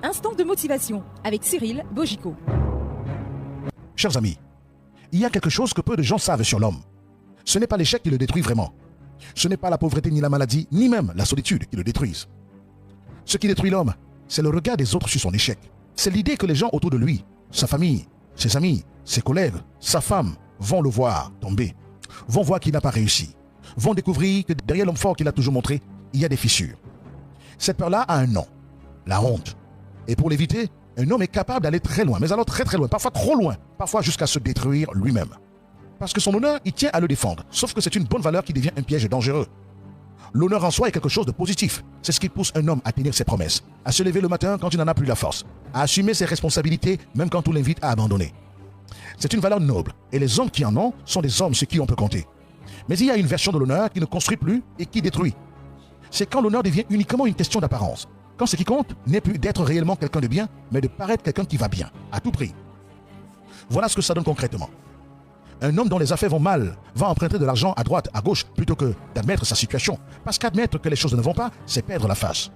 Instant de motivation avec Cyril Bogico. Chers amis, il y a quelque chose que peu de gens savent sur l'homme. Ce n'est pas l'échec qui le détruit vraiment. Ce n'est pas la pauvreté ni la maladie, ni même la solitude qui le détruisent. Ce qui détruit l'homme, c'est le regard des autres sur son échec. C'est l'idée que les gens autour de lui, sa famille, ses amis, ses collègues, sa femme, vont le voir tomber, vont voir qu'il n'a pas réussi, vont découvrir que derrière l'homme fort qu'il a toujours montré, il y a des fissures. Cette peur-là a un nom, la honte. Et pour l'éviter, un homme est capable d'aller très loin, mais alors très très loin, parfois trop loin, parfois jusqu'à se détruire lui-même. Parce que son honneur, il tient à le défendre, sauf que c'est une bonne valeur qui devient un piège dangereux. L'honneur en soi est quelque chose de positif. C'est ce qui pousse un homme à tenir ses promesses, à se lever le matin quand il n'en a plus la force, à assumer ses responsabilités même quand on l'invite à abandonner. C'est une valeur noble, et les hommes qui en ont sont des hommes sur qui on peut compter. Mais il y a une version de l'honneur qui ne construit plus et qui détruit. C'est quand l'honneur devient uniquement une question d'apparence. Quand ce qui compte n'est plus d'être réellement quelqu'un de bien, mais de paraître quelqu'un qui va bien, à tout prix. Voilà ce que ça donne concrètement. Un homme dont les affaires vont mal va emprunter de l'argent à droite, à gauche, plutôt que d'admettre sa situation. Parce qu'admettre que les choses ne vont pas, c'est perdre la face.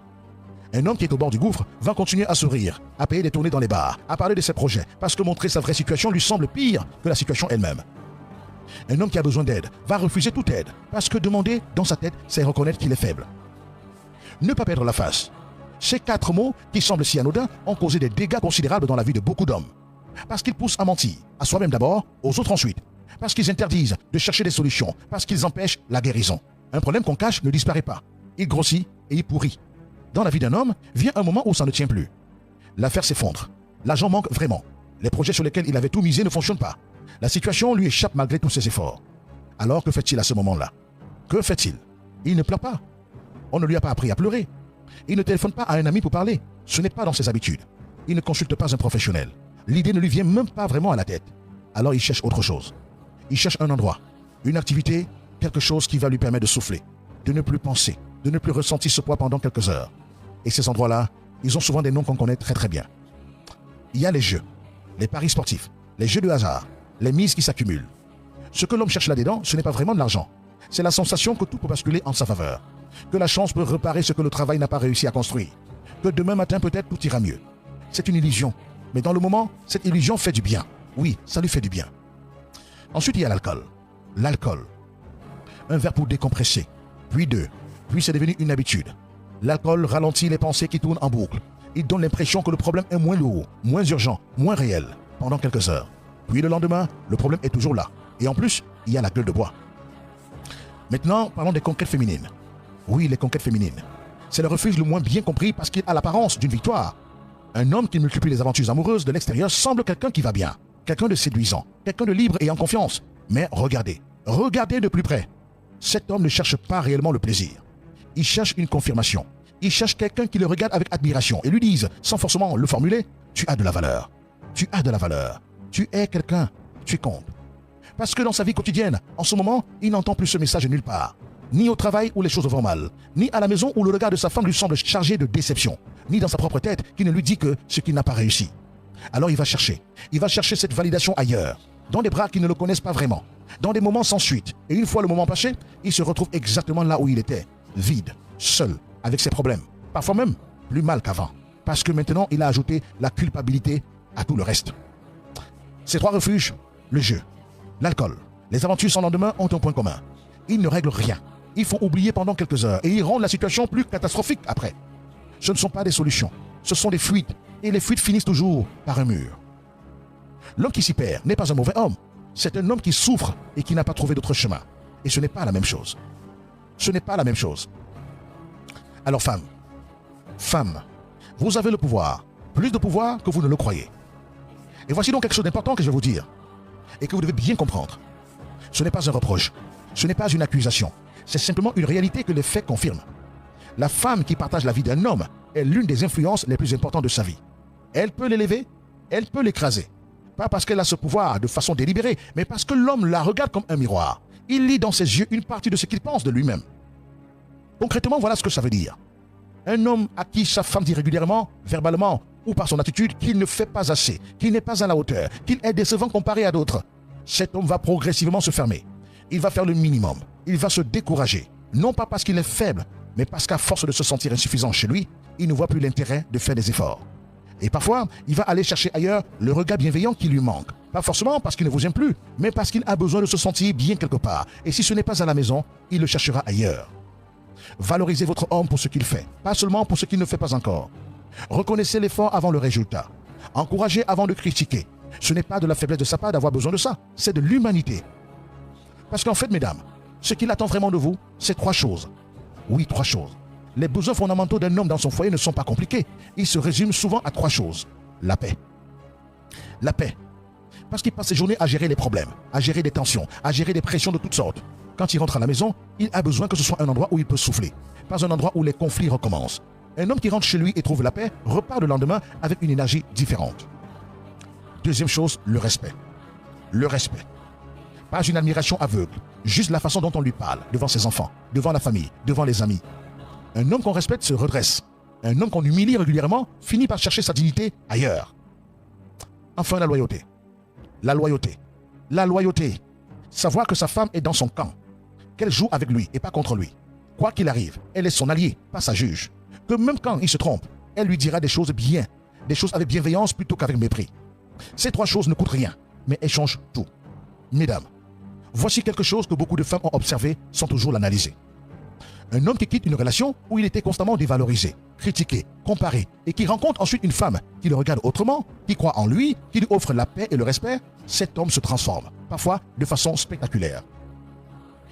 Un homme qui est au bord du gouffre va continuer à sourire, à payer des tournées dans les bars, à parler de ses projets, parce que montrer sa vraie situation lui semble pire que la situation elle-même. Un homme qui a besoin d'aide va refuser toute aide, parce que demander dans sa tête, c'est reconnaître qu'il est faible. Ne pas perdre la face. Ces 4 mots, qui semblent si anodins, ont causé des dégâts considérables dans la vie de beaucoup d'hommes. Parce qu'ils poussent à mentir, à soi-même d'abord, aux autres ensuite. Parce qu'ils interdisent de chercher des solutions, parce qu'ils empêchent la guérison. Un problème qu'on cache ne disparaît pas. Il grossit et il pourrit. Dans la vie d'un homme, vient un moment où ça ne tient plus. L'affaire s'effondre. L'argent manque vraiment. Les projets sur lesquels il avait tout misé ne fonctionnent pas. La situation lui échappe malgré tous ses efforts. Alors que fait-il à ce moment-là? Que fait-il? Il ne pleure pas. On ne lui a pas appris à pleurer. Il ne téléphone pas à un ami pour parler. Ce n'est pas dans ses habitudes. Il ne consulte pas un professionnel. L'idée ne lui vient même pas vraiment à la tête. Alors il cherche autre chose. Il cherche un endroit, une activité, quelque chose qui va lui permettre de souffler, de ne plus penser, de ne plus ressentir ce poids pendant quelques heures. Et ces endroits-là, ils ont souvent des noms qu'on connaît très très bien. Il y a les jeux, les paris sportifs, les jeux de hasard, les mises qui s'accumulent. Ce que l'homme cherche là-dedans, ce n'est pas vraiment de l'argent. C'est la sensation que tout peut basculer en sa faveur, que la chance peut réparer ce que le travail n'a pas réussi à construire, que demain matin peut-être tout ira mieux. C'est une illusion. Mais dans le moment, cette illusion fait du bien. Oui, ça lui fait du bien. Ensuite, il y a l'alcool. L'alcool. Un verre pour décompresser, puis 2, puis c'est devenu une habitude. L'alcool ralentit les pensées qui tournent en boucle. Il donne l'impression que le problème est moins lourd, moins urgent, moins réel, pendant quelques heures. Puis le lendemain, le problème est toujours là. Et en plus, il y a la gueule de bois. Maintenant, parlons des conquêtes féminines. Oui, les conquêtes féminines. C'est le refuge le moins bien compris parce qu'il a l'apparence d'une victoire. Un homme qui multiplie les aventures amoureuses de l'extérieur semble quelqu'un qui va bien, quelqu'un de séduisant, quelqu'un de libre et en confiance. Mais regardez de plus près. Cet homme ne cherche pas réellement le plaisir. Il cherche une confirmation. Il cherche quelqu'un qui le regarde avec admiration et lui dise, sans forcément le formuler, tu as de la valeur. Tu as de la valeur. Tu es quelqu'un. Tu comptes. Parce que dans sa vie quotidienne, en ce moment, il n'entend plus ce message nulle part. Ni au travail où les choses vont mal, ni à la maison où le regard de sa femme lui semble chargé de déception, ni dans sa propre tête qui ne lui dit que ce qu'il n'a pas réussi. Alors il va chercher cette validation ailleurs, dans des bras qui ne le connaissent pas vraiment, dans des moments sans suite. Et une fois le moment passé, il se retrouve exactement là où il était, vide, seul, avec ses problèmes, parfois même plus mal qu'avant, parce que maintenant il a ajouté la culpabilité à tout le reste. Ces 3 refuges, le jeu, l'alcool, les aventures sans lendemain ont un point commun. Ils ne règlent rien. Ils font oublier pendant quelques heures et ils rendent la situation plus catastrophique après. Ce ne sont pas des solutions, ce sont des fuites. Et les fuites finissent toujours par un mur. L'homme qui s'y perd n'est pas un mauvais homme. C'est un homme qui souffre et qui n'a pas trouvé d'autre chemin. Et ce n'est pas la même chose. Ce n'est pas la même chose. Alors femme, vous avez le pouvoir. Plus de pouvoir que vous ne le croyez. Et voici donc quelque chose d'important que je vais vous dire. Et que vous devez bien comprendre. Ce n'est pas un reproche. Ce n'est pas une accusation. C'est simplement une réalité que les faits confirment. La femme qui partage la vie d'un homme est l'une des influences les plus importantes de sa vie. Elle peut l'élever, elle peut l'écraser. Pas parce qu'elle a ce pouvoir de façon délibérée, mais parce que l'homme la regarde comme un miroir. Il lit dans ses yeux une partie de ce qu'il pense de lui-même. Concrètement, voilà ce que ça veut dire. Un homme à qui sa femme dit régulièrement, verbalement ou par son attitude, qu'il ne fait pas assez, qu'il n'est pas à la hauteur, qu'il est décevant comparé à d'autres, cet homme va progressivement se fermer. Il va faire le minimum. Il va se décourager. Non pas parce qu'il est faible, mais parce qu'à force de se sentir insuffisant chez lui, il ne voit plus l'intérêt de faire des efforts. Et parfois, il va aller chercher ailleurs le regard bienveillant qui lui manque. Pas forcément parce qu'il ne vous aime plus, mais parce qu'il a besoin de se sentir bien quelque part. Et si ce n'est pas à la maison, il le cherchera ailleurs. Valorisez votre homme pour ce qu'il fait, pas seulement pour ce qu'il ne fait pas encore. Reconnaissez l'effort avant le résultat. Encouragez avant de critiquer. Ce n'est pas de la faiblesse de sa part d'avoir besoin de ça, c'est de l'humanité. Parce qu'en fait, mesdames, ce qu'il attend vraiment de vous, c'est 3 choses. Oui, 3 choses. Les besoins fondamentaux d'un homme dans son foyer ne sont pas compliqués. Ils se résument souvent à 3 choses. La paix. La paix. Parce qu'il passe ses journées à gérer les problèmes, à gérer des tensions, à gérer des pressions de toutes sortes. Quand il rentre à la maison, il a besoin que ce soit un endroit où il peut souffler, pas un endroit où les conflits recommencent. Un homme qui rentre chez lui et trouve la paix repart le lendemain avec une énergie différente. Deuxième chose, le respect. Le respect. Pas une admiration aveugle, juste la façon dont on lui parle, devant ses enfants, devant la famille, devant les amis. Un homme qu'on respecte se redresse. Un homme qu'on humilie régulièrement finit par chercher sa dignité ailleurs. Enfin, la loyauté. La loyauté. La loyauté. Savoir que sa femme est dans son camp, qu'elle joue avec lui et pas contre lui. Quoi qu'il arrive, elle est son allié, pas sa juge. Que même quand il se trompe, elle lui dira des choses bien, des choses avec bienveillance plutôt qu'avec mépris. Ces 3 choses ne coûtent rien, mais elles changent tout. Mesdames, voici quelque chose que beaucoup de femmes ont observé sans toujours l'analyser. Un homme qui quitte une relation où il était constamment dévalorisé, critiqué, comparé, et qui rencontre ensuite une femme qui le regarde autrement, qui croit en lui, qui lui offre la paix et le respect, cet homme se transforme, parfois de façon spectaculaire.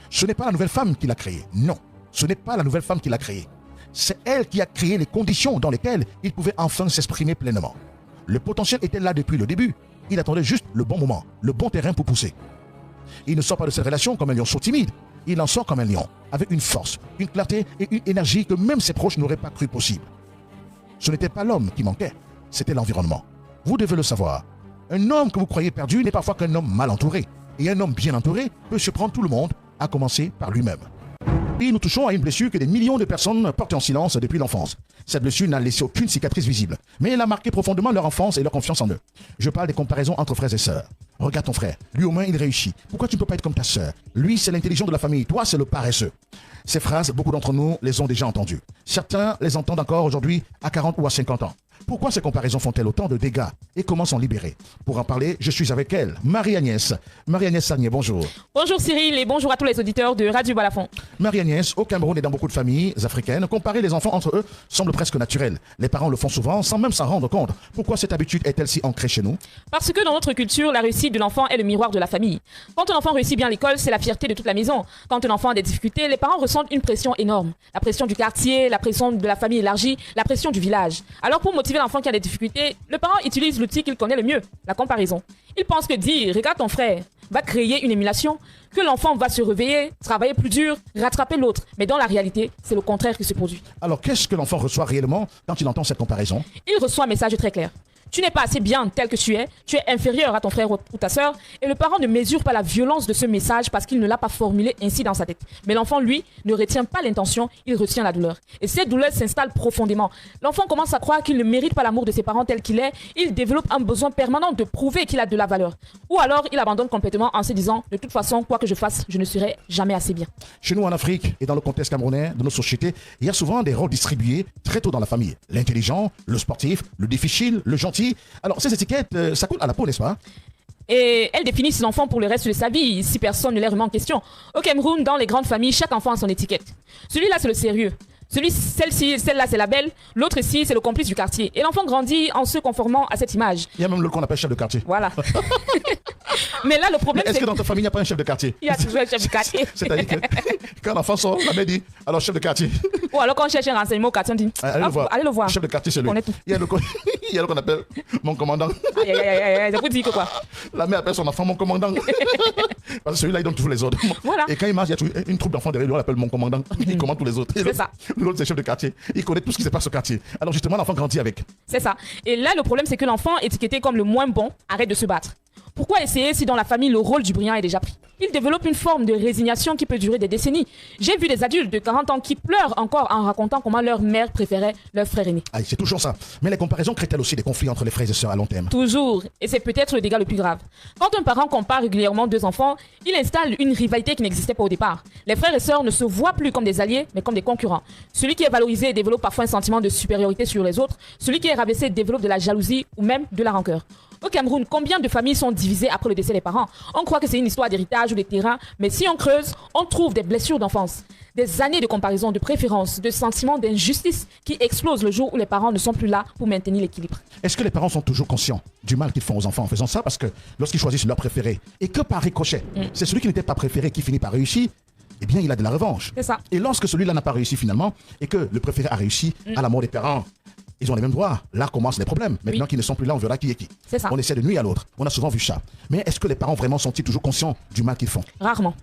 Ce n'est pas la nouvelle femme qui l'a créé, non, ce n'est pas la nouvelle femme qui l'a créé. C'est elle qui a créé les conditions dans lesquelles il pouvait enfin s'exprimer pleinement. Le potentiel était là depuis le début, il attendait juste le bon moment, le bon terrain pour pousser. Il ne sort pas de cette relation comme un lionceau timide. Il en sort comme un lion, avec une force, une clarté et une énergie que même ses proches n'auraient pas cru possible. Ce n'était pas l'homme qui manquait, c'était l'environnement. Vous devez le savoir. Un homme que vous croyez perdu n'est parfois qu'un homme mal entouré. Et un homme bien entouré peut surprendre tout le monde, à commencer par lui-même. Et nous touchons à une blessure que des millions de personnes portent en silence depuis l'enfance. Cette blessure n'a laissé aucune cicatrice visible, mais elle a marqué profondément leur enfance et leur confiance en eux. Je parle des comparaisons entre frères et sœurs. Regarde ton frère, lui au moins il réussit. Pourquoi tu ne peux pas être comme ta sœur? Lui c'est l'intelligent de la famille, toi c'est le paresseux. Ces phrases, beaucoup d'entre nous les ont déjà entendues. Certains les entendent encore aujourd'hui à 40 ou à 50 ans. Pourquoi ces comparaisons font-elles autant de dégâts et comment s'en libérer? Pour en parler, je suis avec elle, Marie-Agnès. Marie-Agnès Sagné, bonjour. Bonjour Cyril et bonjour à tous les auditeurs de Radio Balafon. Marie-Agnès, au Cameroun et dans beaucoup de familles africaines, comparer les enfants entre eux semble presque naturel. Les parents le font souvent sans même s'en rendre compte. Pourquoi cette habitude est-elle si ancrée chez nous? Parce que dans notre culture, la réussite de l'enfant est le miroir de la famille. Quand un enfant réussit bien à l'école, c'est la fierté de toute la maison. Quand un enfant a des difficultés, les parents ressentent une pression énorme. La pression du quartier, la pression de la famille élargie, la pression du village. Alors pour motiver l'enfant qui a des difficultés, le parent utilise l'outil qu'il connaît le mieux, la comparaison. Il pense que dire « regarde ton frère » va créer une émulation, que l'enfant va se réveiller, travailler plus dur, rattraper l'autre. Mais dans la réalité, c'est le contraire qui se produit. Alors qu'est-ce que l'enfant reçoit réellement quand il entend cette comparaison? Il reçoit un message très clair. Tu n'es pas assez bien tel que tu es inférieur à ton frère ou ta sœur, et le parent ne mesure pas la violence de ce message parce qu'il ne l'a pas formulé ainsi dans sa tête. Mais l'enfant, lui, ne retient pas l'intention, il retient la douleur. Et cette douleur s'installe profondément. L'enfant commence à croire qu'il ne mérite pas l'amour de ses parents tel qu'il est, il développe un besoin permanent de prouver qu'il a de la valeur. Ou alors, il abandonne complètement en se disant, de toute façon, quoi que je fasse, je ne serai jamais assez bien. Chez nous en Afrique et dans le contexte camerounais de nos sociétés, il y a souvent des rôles distribués très tôt dans la famille. L'intelligent, le sportif, le difficile, le gentil. Alors ces étiquettes, ça coule à la peau, n'est-ce pas? Et elle définit ses enfants pour le reste de sa vie, si personne ne les remet en question. Au Cameroun, dans les grandes familles, chaque enfant a son étiquette. Celui-là, c'est le sérieux. Celle-là, c'est la belle. L'autre ici, c'est le complice du quartier. Et l'enfant grandit en se conformant à cette image. Il y a même l'autre qu'on appelle chef de quartier. Voilà. Mais là, le problème, c'est... Est-ce que dans ta famille, il n'y a pas un chef de quartier? Il y a toujours un chef de quartier. C'est-à-dire que quand l'enfant sort, la mère dit, alors chef de quartier. Ou alors quand on cherche un renseignement au quartier, on dit, allez le voir. Chef de quartier, c'est lui. Il y a le qu'on appelle mon commandant. Aïe, ça vous dit que quoi? La mère appelle son enfant mon commandant. Parce que celui-là, il donne toujours les autres. Voilà. Et quand il marche, il y a toujours une troupe d'enfants derrière lui, on l'appelle mon commandant. Il commande tous les autres. C'est ça. L'autre, c'est chef de quartier. Il connaît tout ce qui se passe au quartier. Alors justement, l'enfant grandit avec. C'est ça. Et là, le problème, c'est que l'enfant, étiqueté comme le moins bon, arrête de se battre. Pourquoi essayer si dans la famille le rôle du brillant est déjà pris? Ils développent une forme de résignation qui peut durer des décennies. J'ai vu des adultes de 40 ans qui pleurent encore en racontant comment leur mère préférait leur frère aîné. Aïe, c'est toujours ça. Mais les comparaisons créent-elles aussi des conflits entre les frères et sœurs à long terme? Toujours, et c'est peut-être le dégât le plus grave. Quand un parent compare régulièrement deux enfants, il installe une rivalité qui n'existait pas au départ. Les frères et sœurs ne se voient plus comme des alliés, mais comme des concurrents. Celui qui est valorisé développe parfois un sentiment de supériorité sur les autres. Celui qui est rabaissé développe de la jalousie ou même de la rancœur. Au Cameroun, combien de familles sont divisées après le décès des parents? On croit que c'est une histoire d'héritage ou de terrain, mais si on creuse, on trouve des blessures d'enfance, des années de comparaison, de préférence, de sentiments d'injustice qui explosent le jour où les parents ne sont plus là pour maintenir l'équilibre. Est-ce que les parents sont toujours conscients du mal qu'ils font aux enfants en faisant ça? Parce que lorsqu'ils choisissent leur préféré, et que par ricochet, c'est celui qui n'était pas préféré qui finit par réussir, eh bien, il a de la revanche. C'est ça. Et lorsque celui-là n'a pas réussi finalement, et que le préféré a réussi à la mort des parents, ils ont les mêmes droits. Là commencent les problèmes. Maintenant qu'ils ne sont plus là, on verra qui est qui. C'est ça. On essaie de nuire à l'autre. On a souvent vu ça. Mais est-ce que les parents vraiment sont-ils toujours conscients du mal qu'ils font? Rarement.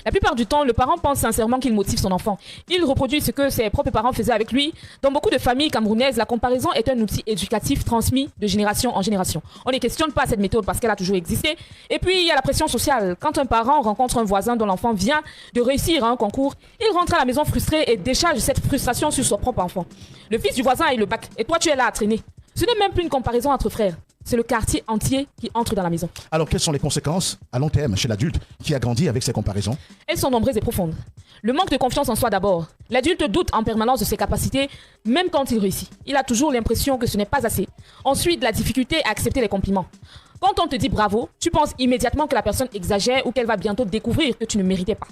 La plupart du temps, le parent pense sincèrement qu'il motive son enfant. Il reproduit ce que ses propres parents faisaient avec lui. Dans beaucoup de familles camerounaises, la comparaison est un outil éducatif transmis de génération en génération. On ne questionne pas cette méthode parce qu'elle a toujours existé. Et puis, il y a la pression sociale. Quand un parent rencontre un voisin dont l'enfant vient de réussir à un concours, il rentre à la maison frustré et décharge cette frustration sur son propre enfant. Le fils du voisin a eu le bac et toi, tu es là à traîner. Ce n'est même plus une comparaison entre frères. C'est le quartier entier qui entre dans la maison. Alors, quelles sont les conséquences à long terme chez l'adulte qui a grandi avec ces comparaisons? Elles sont nombreuses et profondes. Le manque de confiance en soi d'abord. L'adulte doute en permanence de ses capacités, même quand il réussit. Il a toujours l'impression que ce n'est pas assez. Ensuite, la difficulté à accepter les compliments. Quand on te dit bravo, tu penses immédiatement que la personne exagère ou qu'elle va bientôt découvrir que tu ne méritais pas.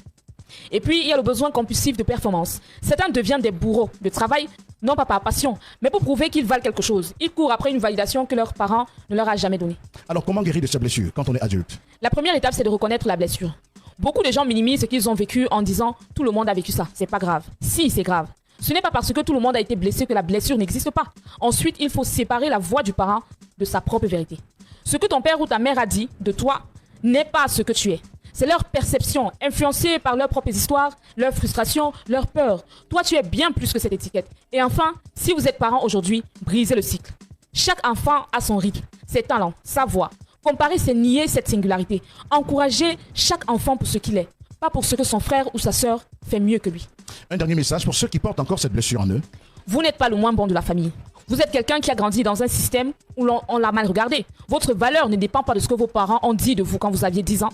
Et puis, il y a le besoin compulsif de performance. Certains deviennent des bourreaux de travail, non pas par passion, mais pour prouver qu'ils valent quelque chose. Ils courent après une validation que leurs parents ne leur a jamais donnée. Alors, comment guérir de ces blessures quand on est adulte? La première étape, c'est de reconnaître la blessure. Beaucoup de gens minimisent ce qu'ils ont vécu en disant « tout le monde a vécu ça, c'est pas grave ». Si, c'est grave. Ce n'est pas parce que tout le monde a été blessé que la blessure n'existe pas. Ensuite, il faut séparer la voix du parent de sa propre vérité. Ce que ton père ou ta mère a dit de toi n'est pas ce que tu es. C'est leur perception, influencée par leurs propres histoires, leurs frustrations, leurs peurs. Toi, tu es bien plus que cette étiquette. Et enfin, si vous êtes parent aujourd'hui, brisez le cycle. Chaque enfant a son rythme, ses talents, sa voix. Comparer, c'est nier cette singularité. Encourager chaque enfant pour ce qu'il est, pas pour ce que son frère ou sa sœur fait mieux que lui. Un dernier message pour ceux qui portent encore cette blessure en eux. Vous n'êtes pas le moins bon de la famille. Vous êtes quelqu'un qui a grandi dans un système où on l'a mal regardé. Votre valeur ne dépend pas de ce que vos parents ont dit de vous quand vous aviez 10 ans.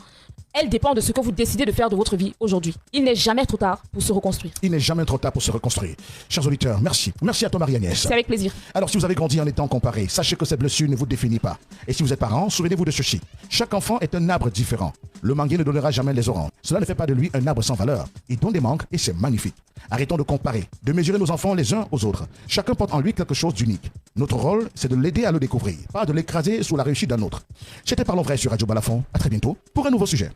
Elle dépend de ce que vous décidez de faire de votre vie aujourd'hui. Il n'est jamais trop tard pour se reconstruire. Il n'est jamais trop tard pour se reconstruire. Chers auditeurs, merci. Merci à toi, Marie-Agnès. C'est avec plaisir. Alors, si vous avez grandi en étant comparé, sachez que cette blessure ne vous définit pas. Et si vous êtes parent, souvenez-vous de ceci. Chaque enfant est un arbre différent. Le manguier ne donnera jamais les oranges. Cela ne fait pas de lui un arbre sans valeur. Il donne des mangues et c'est magnifique. Arrêtons de comparer, de mesurer nos enfants les uns aux autres. Chacun porte en lui quelque chose d'unique. Notre rôle, c'est de l'aider à le découvrir, pas de l'écraser sous la réussite d'un autre. C'était Parlons Vrai sur Radio Balafon. À très bientôt pour un nouveau sujet.